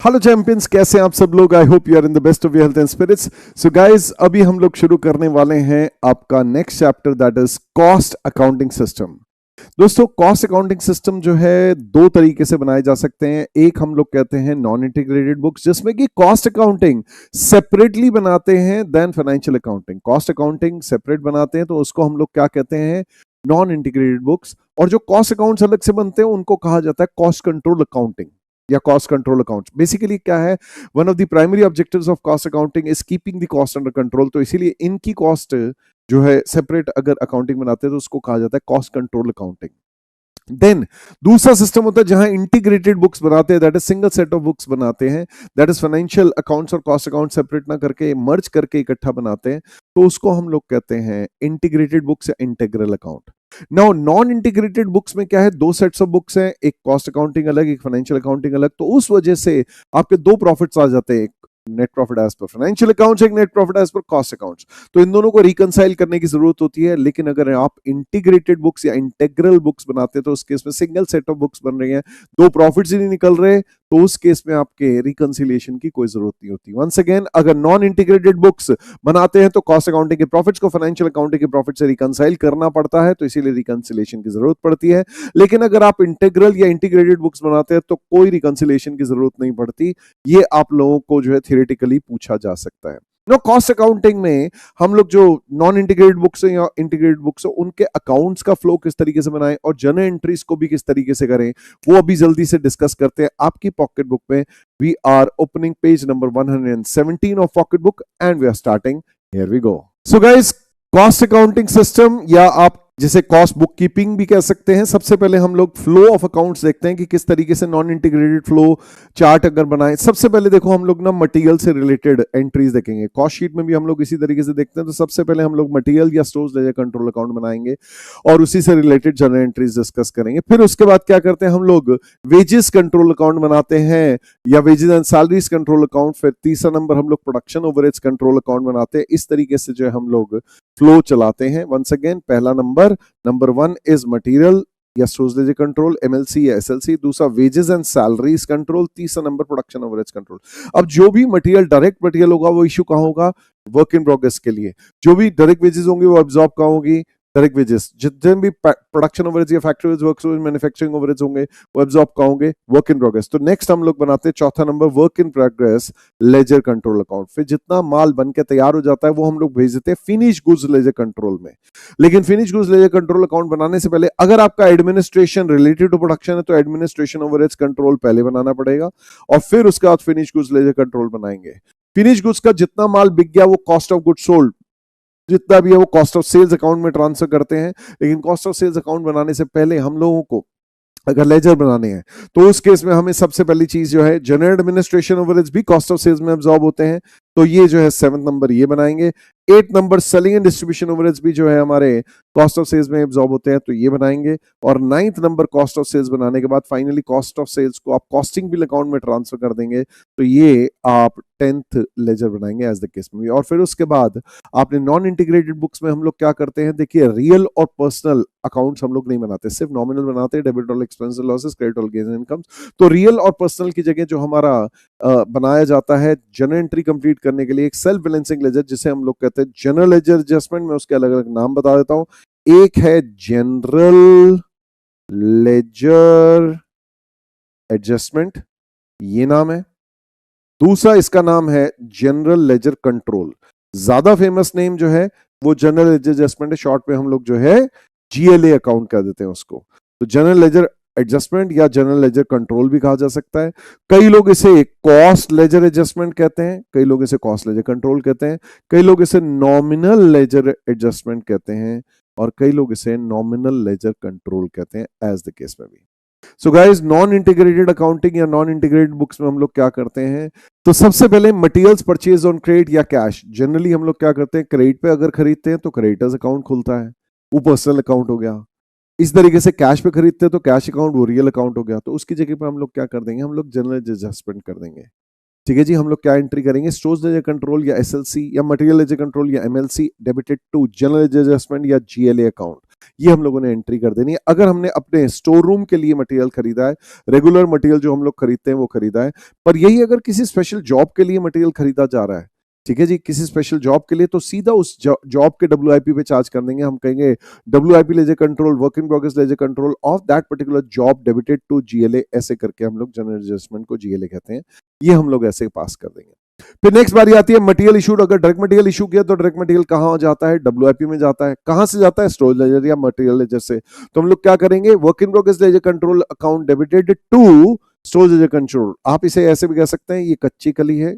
Hello champions, कैसे हैं आप सब लोग। I hope you are in the best of your health and spirits. So guys, अभी हम लोग शुरू करने वाले हैं आपका next chapter, that is cost accounting system. दोस्तों, कॉस्ट अकाउंटिंग सिस्टम जो है दो तरीके से बनाए जा सकते हैं। एक हम लोग कहते हैं नॉन इंटीग्रेटेड बुक्स, जिसमें कि कॉस्ट अकाउंटिंग सेपरेटली बनाते हैं then financial accounting. Cost accounting separate बनाते हैं तो उसको हम लोग क्या कहते हैं, नॉन इंटीग्रेटेड बुक्स। और जो कॉस्ट अकाउंट्स अलग से बनते हैं उनको कहा जाता है कॉस्ट कंट्रोल अकाउंटिंग या कॉस्ट कंट्रोल अकाउंट्स। बेसिकली क्या है, one of the primary objectives of cost accounting is keeping the cost under control. तो इसीलिए इनकी कॉस्ट जो है सेपरेट अगर अकाउंटिंग बनाते हैं तो उसको कहा जाता है कॉस्ट कंट्रोल अकाउंटिंग। देन दूसरा सिस्टम होता है जहां इंटीग्रेटेड बुक्स बनाते हैं, that is single set of books बनाते हैं, दैट इज फाइनेंशियल अकाउंट्स और कॉस्ट अकाउंट सेपरेट ना करके मर्ज करके इकट्ठा बनाते हैं, तो उसको हम लोग कहते हैं इंटीग्रेटेड बुक्स या integral account. Now non integrated books में क्या है, दो सेट्स ऑफ बुक्स हैं, एक कॉस्ट अकाउंटिंग अलग, एक फाइनेंशियल अकाउंटिंग अलग। तो उस वजह से आपके दो प्रॉफिट्स आ जाते हैं, net profit as per financial accounts, एक net profit as per cost accounts. तो इन दोनों को रिकंसाइल करने की जरूरत होती है। लेकिन अगर आप इंटीग्रेटेड बुक्स या इंटीग्रल बुक्स बनाते हैं तो उस केस में सिंगल सेट ऑफ बुक्स बन रही हैं, दो प्रॉफिट्स ही नहीं निकल रहे, तो उस केस में आपके रिकंसिलिएशन की कोई जरूरत नहीं होती। वंस अगेन, अगर नॉन इंटीग्रेटेड बुक्स बनाते हैं तो कॉस्ट अकाउंटिंग के प्रॉफिट्स को फाइनेंशियल अकाउंटिंग के प्रॉफिट से रिकंसाइल करना पड़ता है, तो इसीलिए रिकंसिलिएशन की जरूरत पड़ती है। लेकिन अगर आप इंटीग्रल या इंटीग्रेटेड बुक्स बनाते हैं तो कोई रिकंसिलिएशन की जरूरत नहीं पड़ती। ये आप लोगों को जो है थियोरेटिकली पूछा जा सकता है। नो, कॉस्ट अकाउंटिंग में हम लोग जो नॉन इंटीग्रेटेड बुक्स या इंटीग्रेटेड बुक्स उनके अकाउंट्स का फ्लो किस तरीके से बनाएं और जर्नल एंट्रीज को भी किस तरीके से करें, वो अभी जल्दी से डिस्कस करते हैं। आपकी पॉकेट बुक में we are opening page number 117 of pocket book and we are starting. Here we go. So guys, cost accounting system या आप जिसे कॉस्ट बुक कीपिंग भी कह सकते हैं। सबसे पहले हम लोग फ्लो ऑफ अकाउंट्स देखते हैं कि किस तरीके से नॉन इंटीग्रेटेड फ्लो चार्ट अगर बनाएं। सबसे पहले देखो, हम लोग ना मटेरियल से रिलेटेड एंट्रीज देखेंगे। कॉस्ट शीट में भी हम लोग इसी तरीके से देखते हैं। तो सबसे पहले हम लोग मटेरियल या स्टोर्स लेजर कंट्रोल अकाउंट बनाएंगे और उसी से रिलेटेड जनरल एंट्रीज डिस्कस करेंगे। फिर उसके बाद क्या करते हैं, हम लोग वेजेस कंट्रोल अकाउंट बनाते हैं या wages and salaries control account. फिर तीसरा नंबर हम लोग प्रोडक्शन ओवरहेड्स कंट्रोल अकाउंट बनाते हैं। इस तरीके से जो है हम लोग फ्लो चलाते हैं। वंस अगेन, पहला नंबर 1 इज मटेरियल या स्टोर्स लेजर कंट्रोल, एमएलसी या एसएलसी। दूसरा वेजेस एंड सैलरीज कंट्रोल। तीसरा नंबर प्रोडक्शन ओवरहेड्स कंट्रोल। अब जो भी मटेरियल डायरेक्ट मटेरियल होगा वो इश्यू कहां होगा, वर्क इन प्रोग्रेस के लिए। जो भी डायरेक्ट वेजेस होंगे वो एब्जॉर्ब कहां होगी, डायरेक्ट वेजेस। जितने भी प्रोडक्शन ओवरहेड्स या फैक्ट्री वर्क्स मैन्युफैक्चरिंग ओवरहेड्स होंगे वो एब्जॉर्ब कहां होंगे, वर्क इन प्रोग्रेस। तो नेक्स्ट हम लोग बनाते हैं चौथा number, work in progress ledger control account. फिर जितना माल बन के तैयार हो जाता है वो हम लोग भेज देते हैं फिनिश गुड्स लेजर कंट्रोल में। लेकिन finish goods ledger control account बनाने से पहले अगर आपका एडमिनिस्ट्रेशन रिलेटेड टू प्रोडक्शन है तो एडमिनिस्ट्रेशन ओवरहेड्स कंट्रोल पहले बनाना पड़ेगा और फिर उसके बाद फिनिश गुड्स लेजर कंट्रोल बनाएंगे। फिनिश गुड्स का जितना माल बिक गया वो कॉस्ट ऑफ गुड्स सोल्ड जितना भी है वो कॉस्ट ऑफ सेल्स अकाउंट में ट्रांसफर करते हैं। लेकिन कॉस्ट ऑफ सेल्स अकाउंट बनाने से पहले हम लोगों को अगर लेजर बनाने हैं तो उस केस में हमें सबसे पहली चीज जो है, जनरल एडमिनिस्ट्रेशन ओवरहेड्स भी कॉस्ट ऑफ सेल्स में एब्जॉर्ब होते हैं, तो ये जो है 7th नंबर ये बनाएंगे। 8th number selling and distribution overheads भी जो है हमारे कॉस्ट ऑफ सेल्स में एब्जॉर्ब होते हैं, तो ये बनाएंगे। और 9th number cost of sales बनाने के बाद फाइनली कॉस्ट ऑफ सेल्स को आप कॉस्टिंग बिल अकाउंट में ट्रांसफर कर देंगे, तो ये आप 10th लेजर बनाएंगे एज द केस में भी। और फिर उसके बाद आपने नॉन इंटीग्रेटेड बुक्स में हम लोग क्या करते हैं, देखिए रियल और पर्सनल अकाउंट्स हम लोग नहीं बनाते, सिर्फ नॉमिनल बनाते हैं, डेबिट और एक्सपेंस लॉसेस, क्रेडिट और गेन्स एंड इनकम्स। तो रियल और पर्सनल की जगह जो हमारा बनाया जाता है जनरल एंट्री कंप्लीट करने के लिए एक सेल्फ बैलेंसिंग लेजर, जिसे हम लोग कहते हैं जनरल लेजर एडजस्टमेंट। में उसके अलग अलग नाम बता देता हूं। एक है जनरल लेजर एडजस्टमेंट, ये नाम है। दूसरा इसका नाम है जनरल लेजर कंट्रोल। ज्यादा फेमस नेम जो है वो जनरल लेजर एडजस्टमेंट है, शॉर्ट में हम लोग जो है जीएलए अकाउंट कह देते हैं उसको। तो जनरल लेजर एडजस्टमेंट या जनरल लेजर कंट्रोल भी कहा जा सकता है। कई लोग इसे कॉस्ट लेजर एडजस्टमेंट कहते हैं, कई लोग इसे कॉस्ट लेजर कंट्रोल कहते हैं, कई लोग इसे नॉमिनल लेजर एडजस्टमेंट कहते हैं और कई लोग इसे नॉमिनल लेजर कंट्रोल कहते हैं एज द केस में भी। So guys, non integrated accounting या नॉन इंटीग्रेटेड बुक्स में हम लोग क्या करते हैं, तो सबसे पहले मटेरियल्स परचेज ऑन क्रेडिट या कैश। जनरली हम लोग क्या करते हैं, क्रेडिट पे अगर खरीदते हैं तो क्रेडिटर्स अकाउंट खुलता है, वो पर्सनल अकाउंट हो गया। इस तरीके से कैश पे खरीदते हैं तो कैश अकाउंट वो रियल अकाउंट हो गया। तो उसकी जगह पे हम लोग क्या कर देंगे, हम लोग जनरल एडजस्टमेंट कर देंगे। ठीक है जी, हम लोग क्या एंट्री करेंगे, स्टोर्स लेजर कंट्रोल या एसएलसी या मटेरियल लेजर कंट्रोल या MLC debited to general ledger adjustment या जीएलए अकाउंट। ये हम लोगों ने एंट्री कर देनी है। अगर हमने अपने स्टोर रूम के लिए मटेरियल खरीदा है, रेगुलर मटेरियल जो हम लोग खरीदते हैं वो खरीदा है, पर यही अगर किसी स्पेशल जॉब के लिए मटेरियल खरीदा जा रहा है, ठीक है जी, किसी स्पेशल जॉब के लिए, तो सीधा उस जॉब के WIP पे चार्ज कर देंगे। हम कहेंगे WIP ledger control, work in progress ledger control of that particular job debited to GLA, ऐसे करके हम लोग जनरल एडजस्टमेंट को GLA कहते हैं, ये हम लोग ऐसे पास कर देंगे। फिर नेक्स्ट बारी आती है मटेरियल इशूड। अगर डायरेक्ट मटेरियल इशू किया तो डायरेक्ट मटेरियल कहां जाता है? WIP में जाता है। कहां से जाता है? स्टोरेज लेजर या मटेरियल लेजर से। तो हम लोग क्या करेंगे? Work in progress ledger control account debited to storage ledger control. आप इसे ऐसे भी कह सकते हैं, ये कच्ची कली है,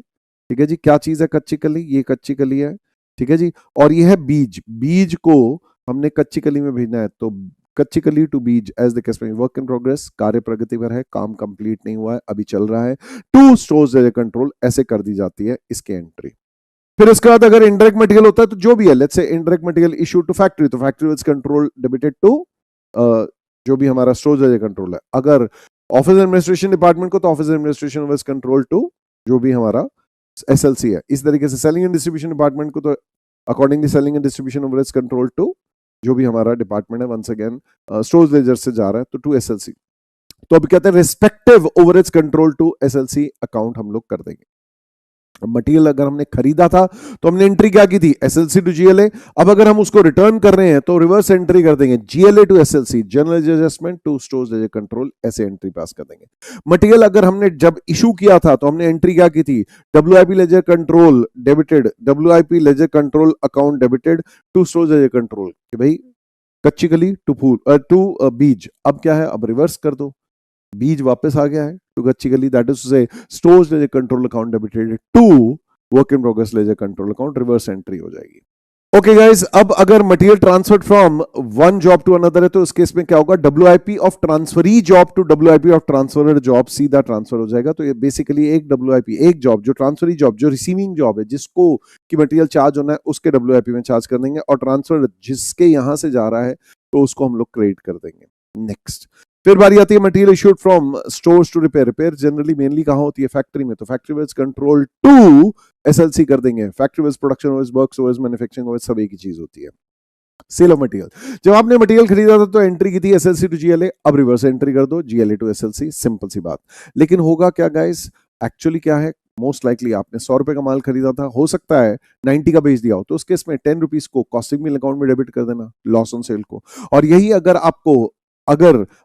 ठीक है जी। क्या चीज है कच्ची कली? ये कच्ची कली है, ठीक है जी। और ये है बीज, बीज को हमने कच्ची कली में भेजना है, तो कच्ची कली टू बीज एज द केस में। वर्क इन प्रोग्रेस, कार्य प्रगति पर है, काम कंप्लीट नहीं हुआ है, अभी चल रहा है, टू स्टोरेज लेजर कंट्रोल, ऐसे कर दी जाती है इसकी एंट्री। फिर उसके बाद अगर इनडायरेक्ट मटेरियल होता है तो जो भी है, let's say indirect material issue to factory, तो factory was control debited to जो भी हमारा स्टोरेज लेजर कंट्रोल है। अगर ऑफिस एडमिनिस्ट्रेशन डिपार्टमेंट को, तो office administration was control to जो भी हमारा SLC है। इस तरीके से सेलिंग एंड डिस्ट्रीब्यूशन डिपार्टमेंट को, तो accordingly selling and distribution overheads control to जो भी हमारा डिपार्टमेंट है, वंस अगेन स्टोरेज लेजर से जा रहा है, तो टू SLC। तो अभी कहते हैं respective overheads control to SLC account हम लोग कर देंगे। मटेरियल अगर हमने खरीदा था तो हमने एंट्री क्या की थी? SLC to GLA। अब अगर हम उसको रिटर्न कर रहे हैं तो रिवर्स एंट्री कर देंगे, GLA to SLC, general adjustment to storage ledger control, ऐसे एंट्री पास कर देंगे। मटेरियल अगर हमने जब इशू किया था तो हमने एंट्री क्या की थी? WIP ledger control debited, WIP ledger control account debited to storage ledger control, कि भाई कच्ची कली टू फूल टू बीज। अब क्या है? अब रिवर्स कर दो, बीज वापस आ गया है टू कच्ची कली, that is to say storage ledger control account debited to work in progress ledger control account, reverse entry हो जाएगी। ओके गाइस, अब अगर material transferred from one job to another है तो इस केस में क्या होगा? WIP of transferee job to WIP of transferred job सीधा ट्रांसफर हो जाएगा। तो ये बेसिकली एक WIP, एक जॉब जो ट्रांसफरी जॉब, जो रिसीविंग जॉब है, जिसको की मटेरियल चार्ज होना है, उसके WIP में चार्ज कर देंगे, और ट्रांसफर जिसके यहां से जा रहा है तो उसको हम लोग क्रेडिट कर देंगे। नेक्स्ट, फिर बारी आती है material issued from stores to repair. Repair generally mainly कहां होती है? फैक्ट्री में, तो factory wise control to SLC कर देंगे। Factory wise production wise, works wise, manufacturing wise, सब एक ही चीज होती है। सेल ऑफ मटेरियल, जब आपने मटेरियल खरीदा था तो एंट्री की थी SLC टू GLA, अब रिवर्स एंट्री कर दो, GLA टू SLC, सिंपल सी बात। लेकिन होगा क्या गाइस? एक्चुअली क्या है? मोस्ट लाइकली आपने 100 रुपए का माल खरीदा था, हो सकता है 90 का बेच दिया हो, तो उस केस में 10 रुपीज को कॉस्टिंग मिल अकाउंट में डेबिट कर देना, लॉस ऑन सेल को। और यही अगर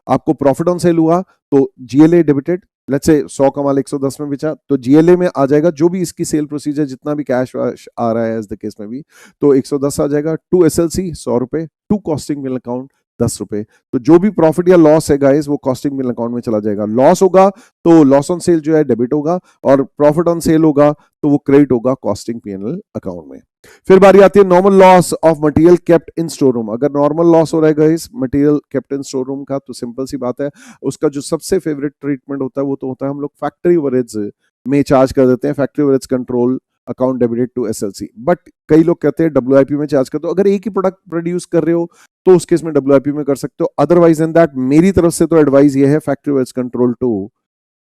आपको प्रॉफिट ऑन सेल हुआ तो GLA डेबिटेड, लेट्स से 100 का माल 110 में बेचा तो GLA में आ जाएगा जो भी इसकी सेल प्रोसीजर, जितना भी कैश आ रहा है एज द केस में भी, तो 110 आ जाएगा, टू SLC 100 रुपए, टू कॉस्टिंग मिल अकाउंट 10 रुपए। तो जो भी प्रॉफिट या लॉस है गाइस वो कॉस्टिंग मिल अकाउंट में चला जाएगा। लॉस होगा तो लॉस ऑन सेल जो है डेबिट होगा, और प्रॉफिट ऑन सेल होगा तो वो क्रेडिट होगा कॉस्टिंग P&L अकाउंट में। फिर बारी आती है normal loss of material kept in store room. अगर नॉर्मल लॉस हो रहा है guys material kept in store room का, तो सिंपल सी बात है, उसका जो सबसे फेवरेट ट्रीटमेंट होता है वो तो होता है हम लोग फैक्ट्री ओवरहेड्स में चार्ज कर देते हैं, factory overheads control account debited to SLC। But कई लोग कहते हैं WIP में चार्ज कर दो। अगर एक ही प्रोडक्ट प्रोड्यूस कर रहे हो तो उस केस में WIP में कर सकते हो, अदरवाइज एन दैट मेरी तरफ से तो एडवाइस ये है फैक्ट्री ओवरहेड्स कंट्रोल टू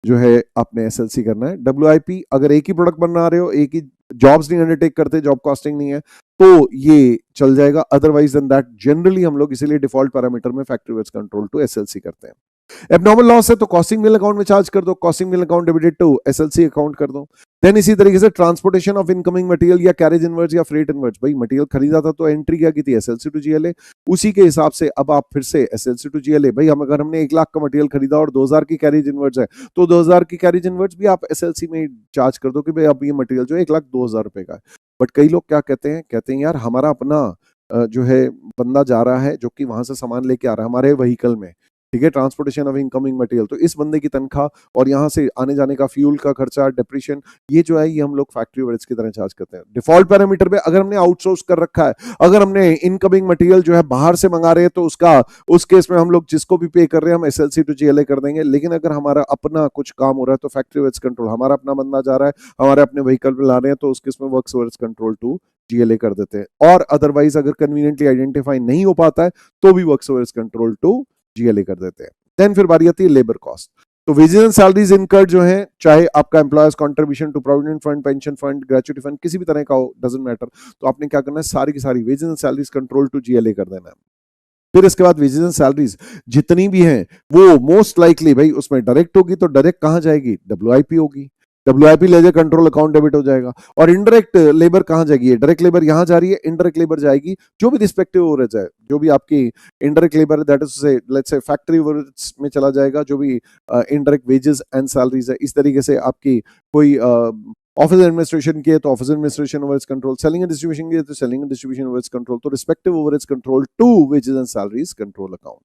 जो है आपने SLC करना है। WIP अगर एक ही प्रोडक्ट बना रहे हो, एक ही जॉब्स नहीं अंडरटेक करते, जॉब कॉस्टिंग नहीं है, तो ये चल जाएगा, अदरवाइज देन दैट जनरली हम लोग इसीलिए डिफॉल्ट पैरामीटर में factory overheads control to SLC करते हैं। एबनॉर्मल लॉस है तो कॉस्टिंग मिल अकाउंट में चार्ज कर दो, costing mill account debited to SLC account कर दो। देन इसी तरीके से ट्रांसपोर्टेशन ऑफ इनकमिंग मटेरियल या कैरेज इनवर्ड्स या फ्रेट इनवर्ड्स, भाई मटेरियल खरीदा था तो एंट्री क्या की थी? SLC टू GLA, उसी के हिसाब से अब आप फिर से SLC टू GLA। भाई अगर हमने 1 लाख का मटेरियल खरीदा और 2000 की कैरेज इनवर्ड्स है तो 2000 की कैरेज इनवर्ड्स भी आप SLC में चार्ज कर दो कि भाई अब ये मटेरियल जो है 1,02,000 रुपए का है। बट कई लोग क्या कहते हैं यार हमारा अपना जो है बंदा जा रहा है जो कि वहां से सामान लेके आ रहा है हमारे व्हीकल में, ठीक है, ट्रांसपोर्टेशन ऑफ इनकमिंग मटेरियल, तो इस बंदे की तनख्वाह और यहाँ से आने जाने का फ्यूल का खर्चा, डेप्रिशिएशन, ये जो है ये हम लोग फैक्ट्री ओवरहेड्स की तरह चार्ज करते हैं। डिफॉल्ट पैरामीटर पे अगर हमने आउटसोर्स कर रखा है, अगर हमने इनकमिंग मटेरियल जो है बाहर से मंगा रहे हैं तो उस केस में हम लोग जिसको भी पे कर रहे हैं हम SLC टू GLA कर देंगे। लेकिन अगर हमारा अपना कुछ काम हो रहा है तो फैक्ट्री ओवरहेड्स कंट्रोल, हमारा अपना बंदा जा रहा है, हमारे अपने व्हीकल पे ला रहे हैं, तो उस केस में works overheads control to GLA कर देते हैं। और अदरवाइज अगर कन्वीनियंटली आइडेंटिफाई नहीं हो पाता है तो भी works overheads control to GLA कर देते हैं। देन फिर बारी आती है लेबर कॉस्ट। तो वेजेस एंड सैलरीज इनकर्ड जो है, चाहे आपका employers contribution to provident fund, pension fund, gratuity fund, किसी भी तरह का हो, डजंट मैटर, तो आपने क्या करना है, सारी की सारी wages and salaries control to GLA कर देना है। फिर इसके बाद वेजेस एंड सैलरीज जितनी भी हैं वो मोस्ट लाइकली भाई उसमें डायरेक्ट होगी, तो डायरेक्ट कहां जाएगी, डब्ल्यूआईपी होगी, WIP ledger control account debit हो जाएगा। और इनडायरेक्ट लेबर कहां जाएगी, डायरेक्ट लेबर यहां जा रही है, इनडायरेक्ट लेबर जाएगी जो भी रिस्पेक्टिव ओवरहेड्स है, जो भी आपकी इनडायरेक्ट लेबर दैट इज से लेट्स से फैक्ट्री ओवरहेड्स में चला जाएगा, जो भी इनडायरेक्ट वेजेस एंड सैलरीज है। इस तरीके से आपकी कोई ऑफिस एडमिनिस्ट्रेशन की है तो office administration overheads control, selling and distribution की है तो selling and distribution overheads control, तो respective overheads control to wages and salaries control account.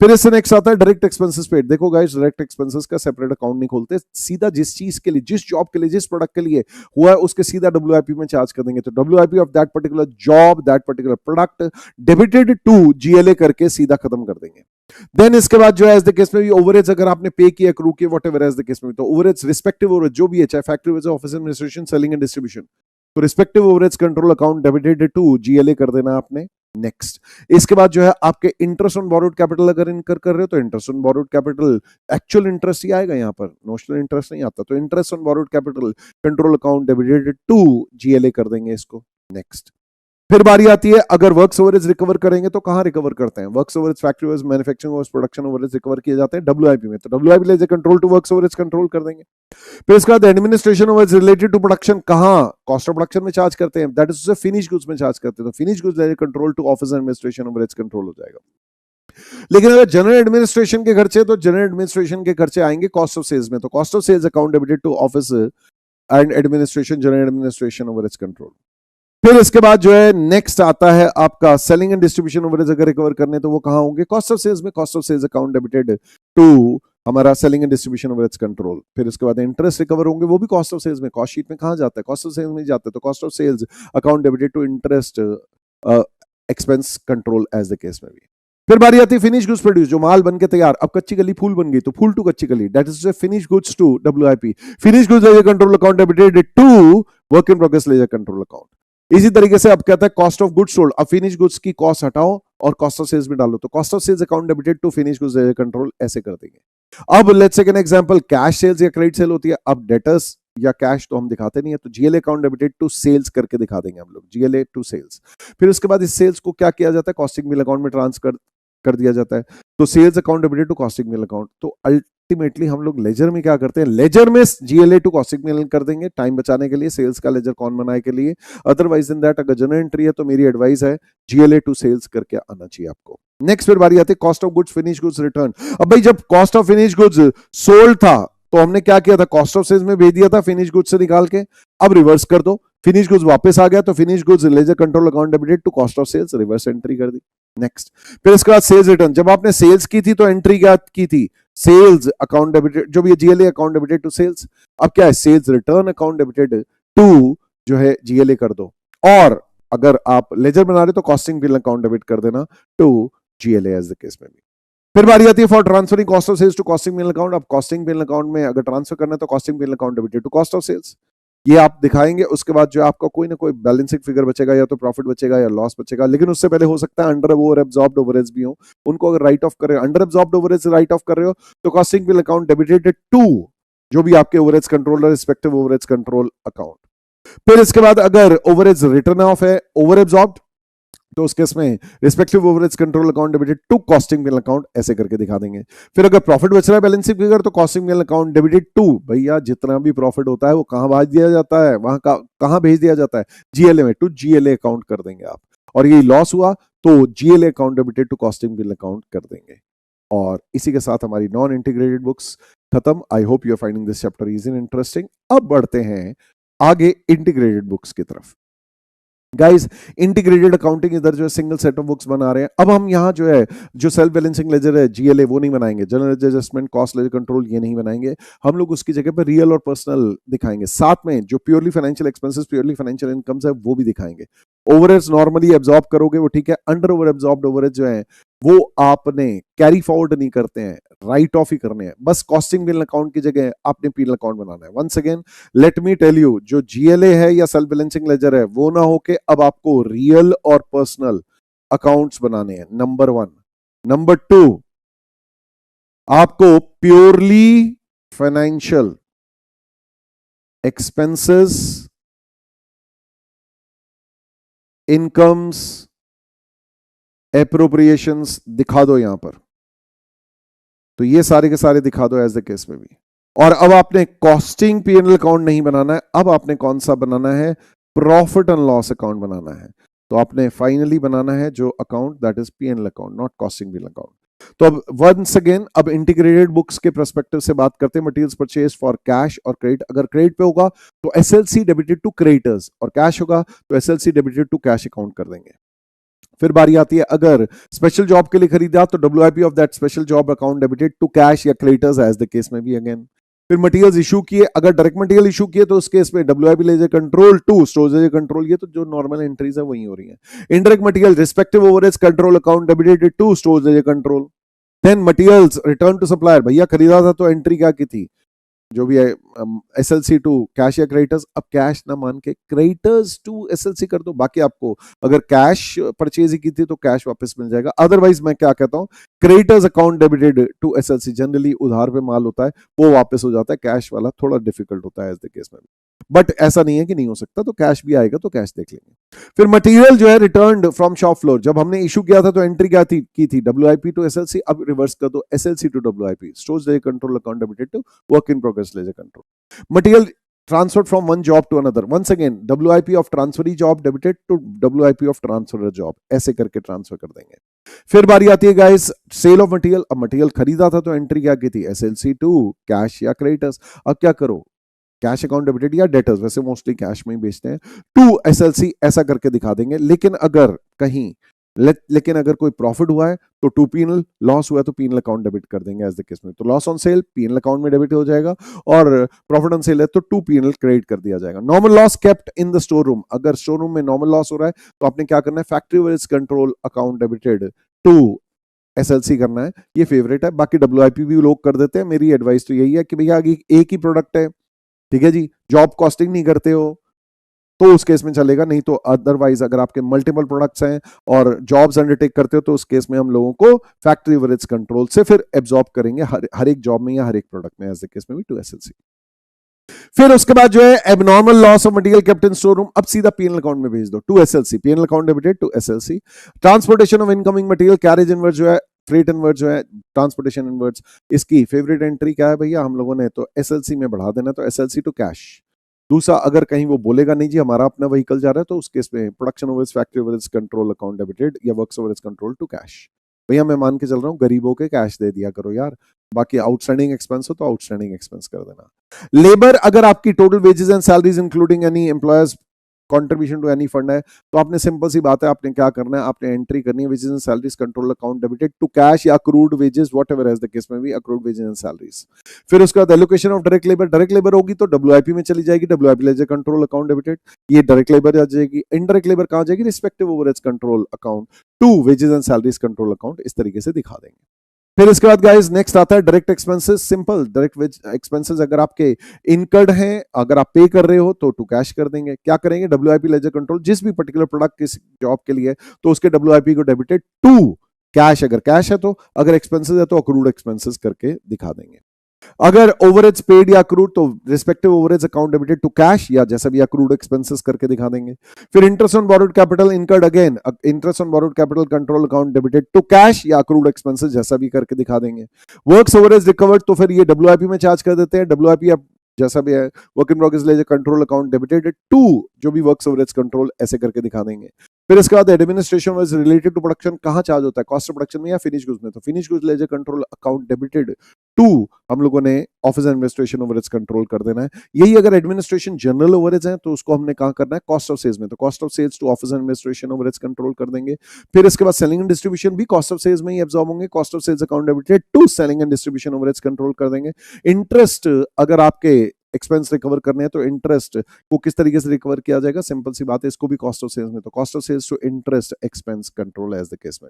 फिर इससे नेक्स्ट आता है डायरेक्ट एक्सपेंसेस पेड। देखो गाइस, डायरेक्ट एक्सपेंसेस का सेपरेट अकाउंट नहीं खोलते, सीधा जिस चीज के लिए, जिस जॉब के लिए, जिस प्रोडक्ट के लिए हुआ है उसके सीधा डब्ल्यूआईपी में चार्ज कर देंगे। तो WIP of that particular job, that particular product debited to GLA करके सीधा खत्म कर देंगे। देन इसके बाद जो है एज द केस में भी ओवरहेड्स अगर आपने पे किया, क्रू किया, व्हाटएवर एज द केस में, तो ओवरहेड्स रिस्पेक्टिव ओवरहेड जो भी है, चाहे factory overheads, office administration, selling and distribution, तो respective overheads control account debited to GLA कर देना आपने। नेक्स्ट इसके बाद जो है आपके इंटरेस्ट ऑन बोरोड कैपिटल अगर इनकर कर रहे हो तो interest on borrowed capital, actual interest ही आएगा, यहां पर नोशनल इंटरेस्ट नहीं आता, तो interest on borrowed capital control account debited to GLA कर देंगे इसको। नेक्स्ट फिर बारी आती है अगर वर्क्स ओवरहेड्स रिकवर करेंगे तो कहां रिकवर करते हैं, works overheads, factory overheads, manufacturing overheads, production overheads recover किए जाते हैं डब्ल्यूआईपी में, तो WIP ledger control to works overheads control कर देंगे। फिर इसके बाद administration overheads related to production कहां, कॉस्ट ऑफ प्रोडक्शन में चार्ज करते हैं, दैट इज फिनिश गुड्स में चार्ज करते हैं, तो finish goods ledger control to office administration overheads control हो जाएगा। लेकिन अगर जनरल एडमिनिस्ट्रेशन के खर्चे, तो जनरल एडमिनिस्ट्रेशन के खर्चे आएंगे कॉस्ट ऑफ सेल्स में, तो cost of sales account debited to office and administration, general administration overheads control. फिर इसके बाद जो है नेक्स्ट आता है आपका सेलिंग एंड डिस्ट्रीब्यूशन ओवरहेड्स अगर रिकवर करने तो वो कहां होंगे, कॉस्ट ऑफ सेल्स में, cost of sales account debited to हमारा selling and distribution overheads control. फिर उसके बाद इंटरेस्ट रिकवर होंगे, वो भी कॉस्ट ऑफ सेल्स में, कॉस्ट शीट में कहां जाता है, कॉस्ट ऑफ सेल्स में जाता है, तो cost of sales account debited to interest expense control as the case में भी। फिर बारी आती है फिनिश गुड्स प्रोड्यूस, जो माल बन के तैयार, अब कच्ची गली फूल बन गई तो फूल टू कच्ची गली, that is finish goods to WIP, finish goods ledger control account debited to work in progress ledger control account. इसी तरीके से अब कहता है कॉस्ट ऑफ गुड्स सोल्ड, अब फिनिश गुड्स की कॉस्ट हटाओ और कॉस्ट ऑफ सेल्स में डालो, तो cost of sales account debited to finish goods ledger control, ऐसे कर देंगे। अब let's take an example, cash sales या क्रेडिट सेल होती है, अब डेटर्स या कैश तो हम दिखाते नहीं है, तो GLA account debited to sales करके दिखा देंगे हम लोग, जीएलए टू सेल्स। फिर उसके बाद इस सेल्स को क्या किया जाता है, कॉस्टिंग बिल अकाउंट में ट्रांसफर कर दिया जाता है, तो sales account debited to costing bill account. तो अल्टीमेटली हम लोग लेजर में क्या करते हैं, लेजर में जीएलए टू कॉस्टिंग बिल कर देंगे, टाइम बचाने के लिए, सेल्स का लेजर कौन बनाए के लिए। अदरवाइज इन दैट अगर जनरल एंट्री है तो मेरी एडवाइस है जीएलए टू सेल्स करके आना चाहिए आपको। नेक्स्ट फिर बारी आती है cost of goods finish goods return. अब भाई जब cost of finish goods sold था तो हमने क्या किया था, कॉस्ट ऑफ सेल्स में भेज दिया था फिनिश गुड्स से निकाल के, अब रिवर्स कर दो, फिनिश गुड्स वापस आ गया तो finish goods ledger control account debited to cost of sales, reverse entry कर दी। नेक्स्ट फिर इसके बाद सेल्स रिटर्न, जब आपने सेल्स की थी तो एंट्री क्या की थी, सेल्स अकाउंट डेबिटेड, जो भी GLA account debited to sales. अब क्या है, sales return account debited to जो है जीएलए कर दो, और अगर आप लेजर बना रहे तो कॉस्टिंग बिल अकाउंट डेबिट कर देना to GLA as the case में भी। फिर बारी आती है for transferring cost of sales to costing bill account. अब कॉस्टिंग बिल अकाउंट में अगर ट्रांसफर करना है तो costing bill account debited to cost of sales, ये आप दिखाएंगे। उसके बाद जो आपका कोई ना कोई बैलेंसिंग फिगर बचेगा, या तो प्रॉफिट बचेगा या लॉस बचेगा, लेकिन उससे पहले हो सकता है अंडर ओवर एब्जॉर्ब्ड ओवरहेड्स भी हो, उनको अगर राइट ऑफ कर रहे हो, under absorbed overheads write off कर रहे हो तो costing bill account debited to जो भी आपके overheads control, respective overheads control account. फिर इसके बाद अगर ओवरहेड्स रिटर्न ऑफ है, ओवर एब्जॉर्ब्ड, तो उस केस में respective overheads control account debited to costing bill account, ऐसे करके दिखा देंगे। फिर अगर प्रॉफिट बच रहा है बैलेंसिंग फिगर तो costing bill account debited to, भैया जितना भी प्रॉफिट होता है वो कहां भेज दिया जाता है, वहां का कहां भेज दिया जाता है, जीएलए में, टू जीएलए अकाउंट कर देंगे आप। और ये लॉस हुआ तो GLA account debited to costing bill account कर देंगे। और इसी के साथ हमारी नॉन इंटीग्रेटेड बुक्स खत्म। I hope you are finding this chapter easy and interesting. अब बढ़ते हैं आगे इंटीग्रेटेड बुक्स की तरफ। गाइस इंटीग्रेटेड अकाउंटिंग इधर जो है सिंगल सेट ऑफ बुक्स बना रहे हैं। अब हम यहाँ जो है जो सेल्फ बैलेंसिंग लेजर है, जीएलए, वो नहीं बनाएंगे, general adjustment, cost ledger control, ये नहीं बनाएंगे हम लोग। उसकी जगह पर रियल और पर्सनल दिखाएंगे, साथ में जो purely financial expenses, purely financial incomes है वो भी दिखाएंगे। ओवरहेड्स नॉर्मली एब्जॉर्ब करोगे वो ठीक है, अंडर ओवर एब्जॉर्ब्ड ओवरहेड जो है वो आपने कैरी फॉरवर्ड नहीं करते हैं, राइट ऑफ ही करने हैं। बस कॉस्टिंग बिल अकाउंट की जगह आपने पीएल अकाउंट बनाना है। Once again let me tell you, जो जीएलए है या सेल्फ बैलेंसिंग लेजर है वो ना होके अब आपको रियल और पर्सनल अकाउंट्स बनाने हैं, नंबर 1। नंबर 2, आपको purely financial expenses, incomes, appropriations दिखा दो यहां पर, तो ये सारे के सारे दिखा दो एज द केस में भी। और अब आपने कॉस्टिंग पीएनएल अकाउंट नहीं बनाना है, अब आपने कौन सा बनाना है, प्रॉफिट एंड लॉस अकाउंट बनाना है। तो आपने फाइनली बनाना है जो account that is PNL account, not costing PNL account. तो अब वंस अगेन अब इंटीग्रेटेड बुक्स के पर्सपेक्टिव से बात करते हैं। मटेरियल्स परचेज फॉर कैश और क्रेडिट, अगर क्रेडिट पे होगा तो एसएलसी डेबिटेड टू क्रेडिटर्स, और कैश होगा तो SLC debited to cash account कर देंगे। फिर बारी आती है अगर स्पेशल जॉब के लिए खरीदा तो WIP of that special job account debited to cash या क्रेडिटर्स एज द केस में भी अगेन। फिर मटेरियल्स इशू किए, अगर डायरेक्ट मटेरियल इशू किए तो उस केस में WIP ledger control to storage ledger control, ये तो जो नॉर्मल एंट्रीज है वही हो रही है। Indirect material respective overheads control account debited to storage ledger control. Then materials return to supplier, भैया खरीदा था तो एंट्री क्या की थी, जो भी है एसएलसी टू कैश या क्रेडिटर्स। अब कैश ना मान के क्रेडिटर्स टू एसएलसी कर दो, बाकी आपको अगर कैश परचेज ही की थी तो कैश वापस मिल जाएगा। अदरवाइज मैं क्या कहता हूं, creditors account debited to SLC, generally उधार पे माल होता है वो वापस हो जाता है, कैश वाला थोड़ा डिफिकल्ट होता है एज द केस में, बट ऐसा नहीं है कि नहीं हो सकता, तो कैश भी आएगा तो कैश देख लेंगे। फिर मटेरियल जो है रिटर्न्ड फ्रॉम शॉप फ्लोर, जब हमने इशू किया था तो एंट्री क्या थी की थी डब्ल्यूआईपी टू एसएलसी, अब रिवर्स कर दो SLC to WIP, storage ledger control account debited to work in progress ledger control. Material transferred from one job to another, once again WIP of transferee job debited to WIP of transferer job, ऐसे करके transfer कर देंगे। फिर बारी आती है guys cell of material, अब material खरीदा था तो एंट्री क्या की थी, एसएलसी टू कैश या क्रेडिटर्स। अब क्या करो, कैश अकाउंट डेबिटेड या डेटर्स, वैसे मोस्टली कैश में ही बेचते हैं, टू एसएलसी ऐसा करके दिखा देंगे। लेकिन अगर कहीं लेकिन अगर कोई प्रॉफिट हुआ है तो टू पीएनएल, लॉस हुआ है तो पीएनएल अकाउंट डेबिट कर देंगे एज द केस में। तो loss on sale PNL account में डेबिट हो जाएगा, और प्रॉफिट ऑन सेल है तो टू पीएनएल क्रेडिट कर दिया जाएगा। Normal loss kept in the store room, अगर स्टोर रूम में नॉर्मल लॉस हो रहा है तो आपने क्या करना है, factory overheads control account debited to SLC करना है। ये फेवरेट है, बाकी डब्ल्यूआईपी भी लोग कर देते हैं। मेरी एडवाइस तो यही है कि भैया एक ही प्रोडक्ट है, ठीक है जी, जॉब कॉस्टिंग नहीं करते हो तो उस केस में चलेगा, नहीं तो अदरवाइज अगर आपके मल्टीपल प्रोडक्ट्स हैं और जॉब्स अंडरटेक करते हो तो उस केस में हम लोगों को फैक्ट्री ओवरहेड्स कंट्रोल से फिर एब्जॉर्ब करेंगे हर एक जॉब में या हर एक प्रोडक्ट में एज द केस में भी टू एसएलसी। फिर उसके बाद जो है abnormal loss of material kept in store room, अब सीधा पीएनएल अकाउंट में भेज दो to SLC, PNL account debited to SLC. Transportation of incoming material carriage inward जो है, फ्रेट इनवर्ड जो है, ट्रांसपोर्टेशन इनवर्ड्स, इसकी फेवरेट एंट्री क्या है भैया हम लोगों ने, तो एसएलसी में बढ़ा देना, तो एसएलसी टू कैश। दूसरा अगर कहीं वो बोलेगा नहीं जी हमारा अपना व्हीकल जा रहा है तो उस केस में production overheads factory overheads control account debited या works overheads control to cash. भैया मैं मान के चल रहा हूँ गरीबों के कैश दे दिया करो यार, बाकी आउटस्टैंडिंग एक्सपेंस हो तो आउटस्टैंडिंग एक्सपेंस कर देना। लेबर, अगर आपकी total wages and salaries including any employers contribution to any fund है तो आपने सिंपल सी बात है, आपने क्या करना है, आपने एंट्री करनी है wages and salaries control account debited to cash या accrued wages, whatever as the case में भी, अक्रूड वेजेस एंड सैलरीज। फिर उसके बाद एलोकेशन ऑफ डायरेक्ट लेबर होगी तो डब्ल्यूआईपी में चली जाएगी, WIP ledger control account debited, ये डायरेक्ट लेबर आ जाएगी। इनडायरेक्ट लेबर कहां जाएगी, respective overheads control account to wages and salaries control account, इस तरीके से दिखा देंगे। फिर इसके बाद गाइस नेक्स्ट आता है direct expenses, simple direct expenses अगर आपके इनकर्ड हैं, अगर आप पे कर रहे हो तो टू कैश कर देंगे। क्या करेंगे, डब्ल्यूआईपी लेजर कंट्रोल, जिस भी पर्टिकुलर प्रोडक्ट किस जॉब के लिए तो उसके डब्ल्यूआईपी को डेबिटेड टू कैश, अगर कैश है तो, अगर एक्सपेंसेस है तो अक्रूड एक्सपेंसेस करके दिखा देंगे। अगर ओवरहेड्स पेड या अक्रूड तो respective overheads account debited to cash या जैसा भी अक्रूड एक्सपेंसेस करके दिखा देंगे। फिर interest on borrowed capital incurred, again interest on borrowed capital control account debited to cash या अक्रूड एक्सपेंसेस जैसा भी करके दिखा देंगे। वर्क्स ओवरहेड्स रिकवर्ड तो फिर ये डब्ल्यूआईपी में चार्ज कर देते हैं, डब्ल्यूआईपी अब जैसा भी है work in progress ledger control account debited to जो भी वर्क्स ओवरहेड्स कंट्रोल ऐसे करके दिखा देंगे। फिर इसके बाद administration was related to production, कहां चार्ज होता है, कॉस्ट ऑफ प्रोडक्शन में या फिनिश गुड्स में, तो finish goods ledger control account debited to हम लोगों ने ऑफिस एडमिनिस्ट्रेशन ओवरहेड्स कंट्रोल कर देना है। यही अगर एडमिनिस्ट्रेशन जनरल ओवरहेड्स है तो उसको हमने कहां करना है, कॉस्ट ऑफ सेल्स में, तो cost of sales to office administration overheads control कर देंगे। फिर इसके बाद सेलिंग एंड डिस्ट्रीब्यूशन भी कॉस्ट ऑफ सेल्स में ही एब्जॉर्ब होंगे, cost of sales account debited to selling and distribution overheads control कर देंगे। इंटरेस्ट, अगर आपके एक्सपेंस रिकवर करने हैं तो इंटरेस्ट को किस तरीके से रिकवर किया जाएगा, सिंपल सी बात है, इसको भी कॉस्ट ऑफ सेल्स में, तो cost of sales to interest expense control as the case में।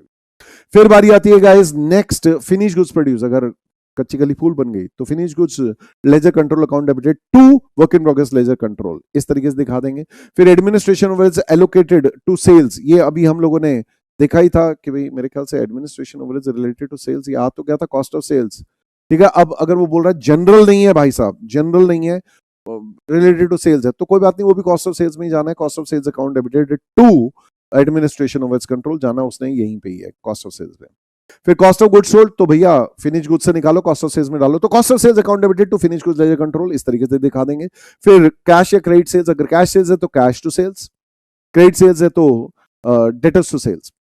फिर बारी आती है guys next finish goods produce, अगर कच्ची गली फूल बन गई तो finish goods ledger control account debited to work in progress ledger control, इस तरीके से दिखा देंगे। फिर administration overheads allocated to sales, ये अभी हम लोगों ने देखा ही था कि भाई मेरे ख्याल से administration overheads related to sales, ये आ तो गया था कॉस्ट ऑफ सेल्स, ठीक है। अब अगर वो बोल रहा है जनरल नहीं है भाई साहब, जनरल नहीं है, रिलेटेड टू सेल्स है, तो कोई बात नहीं, वो भी कॉस्ट ऑफ सेल्स में ही जाना है, cost of sales account debited to administration overheads control, जाना उसने यहीं पे ही है, कॉस्ट ऑफ सेल्स में। फिर कॉस्ट ऑफ गुड्स सोल्ड, तो भैया फिनिश गुड्स से निकालो, कॉस्ट ऑफ सेल्स में डालो, तो cost of sales account debited to finish goods ledger control, इस तरीके से दिखा देंगे। फिर कैश या क्रेडिट सेल्स, अगर कैश सेल्स है तो cash to sales, credit sales है तो डेटर्स टू सेल्स।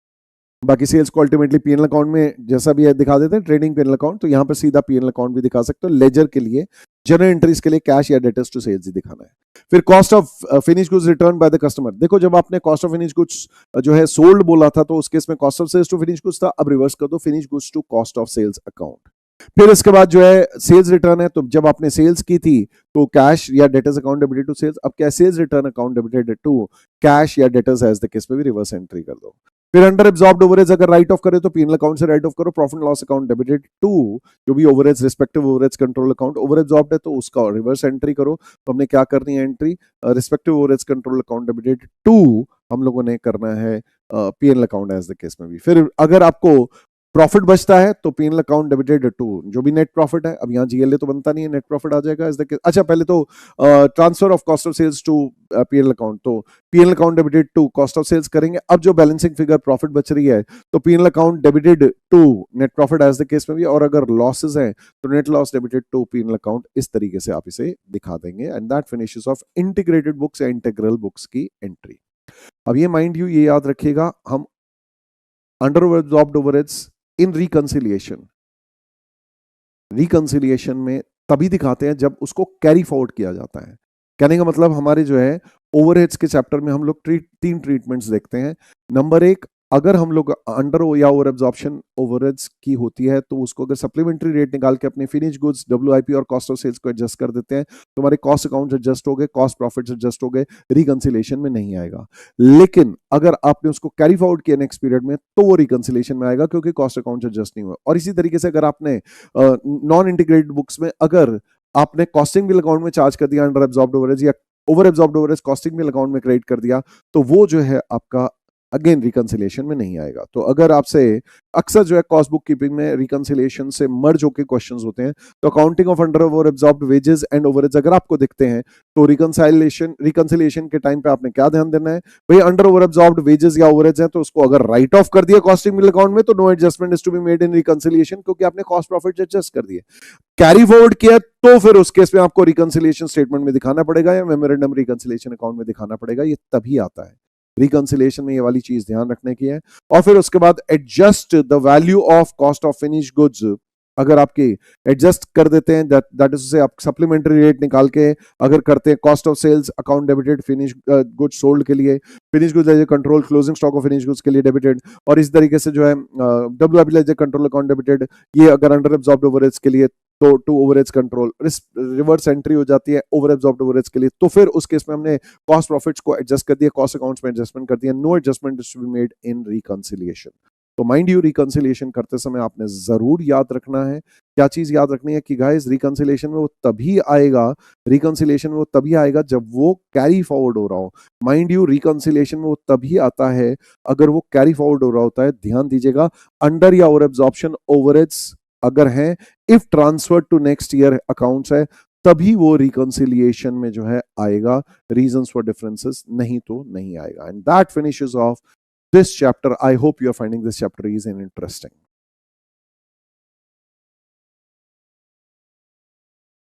बाकी सेल्स को अल्टीमेटली पीएनएल अकाउंट में जैसा भी दिखा देते हैं, ट्रेडिंग पीएनएल अकाउंट, तो यहां पर सीधा पीएनएल अकाउंट भी दिखा सकते हो। लेजर के लिए, जनरल एंट्रीज के लिए कैश या डेटर्स टू सेल्स ही दिखाना है। फिर cost of finish goods return by the customer, देखो जब आपने कॉस्ट ऑफ फिनिश गुड्स जो है सोल्ड बोला था, तो उस केस में cost of sales to finish goods था, अब रिवर्स कर दो, finish goods to cost of sales account. फिर इसके बाद जो है सेल्स रिटर्न है, तो जब आपने सेल्स की थी तो कैश या debtors account debited to sales, अब क्या sales return account debited to cash या डेटर्स एज द केस में भी रिवर्स एंट्री कर दो। फिर अंडर एब्जॉर्ब्ड ओवरहेड्स अगर राइट ऑफ करे तो पीएनएल अकाउंट से राइट ऑफ करो, profit loss account debited to जो भी overheads respective overheads control account, over absorbed है तो उसका रिवर्स एंट्री करो। तो हमने क्या करनी है entry, respective overheads control account debited to हम लोगों ने करना है PNL account as the case में भी। फिर अगर आपको प्रॉफिट बचता है तो पीएनएल अकाउंट डेबिटेड टू जो भी नेट प्रॉफिट है, अब यहाँ जीएलए तो बनता नहीं है, नेट प्रॉफिट आ जाएगा इस केस। अच्छा पहले तो transfer of cost of sales to PNL account, तो PNL account debited to cost of sales करेंगे। अब जो बैलेंसिंग फिगर प्रॉफिट बच रही है तो PNL account debited to net profit as the case में भी, और अगर लॉसेस हैं तो net loss debited to PNL account, इस तरीके से आप इसे दिखा देंगे। And that finishes off integrated books या इंटीग्रल बुक्स की एंट्री। अब ये माइंड यू, ये याद रखिएगा, हम अंडर एब्जॉर्ब्ड ओवरहेड्स इन रिकंसिलिएशन में तभी दिखाते हैं जब उसको कैरी फॉरवर्ड किया जाता है। कहने का मतलब हमारे जो है ओवरहेड्स के चैप्टर में हम लोग तीन ट्रीटमेंट्स देखते हैं। नंबर एक, अगर हम लोग अंडर या ओवर एब्जॉर्प्शन ओवरहेड्स की होती है तो उसको अगर सप्लीमेंट्री रेट निकाल के अपने फिनिश गुड्स डब्ल्यूआईपी और कॉस्ट ऑफ सेल्स को एडजस्ट कर देते हैं तो हमारे कॉस्ट अकाउंट एडजस्ट हो गए, कॉस्ट प्रॉफिट्स एडजस्ट हो गए, रिकंसिलिएशन में नहीं आएगा। लेकिन अगर आपने उसको कैरी फॉरवर्ड किया नेक्स्ट पीरियड में तो वो रिकंसिलिएशन में आएगा क्योंकि कॉस्ट अकाउंट एडजस्ट नहीं हुआ। और इसी तरीके से अगर आपने नॉन इंटीग्रेटेड बुक्स में अगर आपने कॉस्टिंग बिल अकाउंट में चार्ज कर दिया अंडर एब्जॉर्ब्ड ओवरहेड्स या over absorbed overheads costing bill account में क्रेडिट कर दिया तो वो जो है आपका अगेन रिकंसिलिएशन में नहीं आएगा। तो अगर आपसे अक्सर जो है कॉस्ट बुक कीपिंग में रिकंसिलिएशन से मर्ज होकर क्वेश्चंस होते हैं, तो accounting of under over absorbed wages and overheads अगर आपको दिखते हैं तो रिकंसिलिएशन के टाइम पे आपने क्या ध्यान देना है, भाई अंडर ओवर एब्जॉर्ब्ड वेजेस या ओवरहेड्स हैं तो उसको अगर राइट ऑफ कर दिया कॉस्टिंग बिल अकाउंट में तो no adjustment is to be made in reconciliation, क्योंकि आपने कॉस्ट प्रॉफिट एडजस्ट कर दिए। कैरी फॉरवर्ड किया तो फिर उस केस में आपको रिकंसिलिएशन स्टेटमेंट में दिखाना पड़ेगा या मेमोरेंडम रिकंसिलिएशन अकाउंट में दिखाना पड़ेगा, ये तभी आता है। रिकंसिलिएशन में ये वाली चीज ध्यान रखने की है। और फिर उसके बाद adjust the value of cost of finish goods, अगर आपकी एडजस्ट कर देते हैं दैट इज से आप सप्लीमेंट्री रेट निकाल के अगर करते हैं cost of sales account debited finish goods sold के लिए, finish goods as a control closing stock of finish goods के लिए डेबिटेड, और इस तरीके से जो है WIP as a control account debited, ये अगर अंडर एब्जॉर्ब्ड ओवरहेड्स के लिए तो to overheads control reverse entry हो जाती है ओवर एब्जॉर्ब्ड ओवरहेड्स के लिए, तो फिर उस केस में हमने कॉस्ट प्रॉफिट्स को एडजस्ट कर दिया, कॉस्ट अकाउंट्स में एडजस्टमेंट कर दिया, no adjustment is to be made in reconciliation. तो माइंड यू रिकंसिलिएशन करते समय आपने जरूर याद रखना है, क्या चीज याद रखनी है कि गाइस रिकंसिलिएशन में वो तभी आएगा जब वो कैरी फॉरवर्ड हो रहा हो। माइंड यू रिकंसिलिएशन में वो तभी आता है अगर वो कैरी फॉरवर्ड हो रहा होता है। ध्यान दीजिएगा, अंडर या ओवर एब्जॉर्प्शन ओवरहेड्स अगर हैं, if transfer to next year accounts है तभी वो रिकंसिलिएशन में जो है आएगा, रीजंस फॉर डिफरेंसेस नहीं तो नहीं आएगा। And that finishes of this chapter. I hope you are finding this chapter easy and interesting.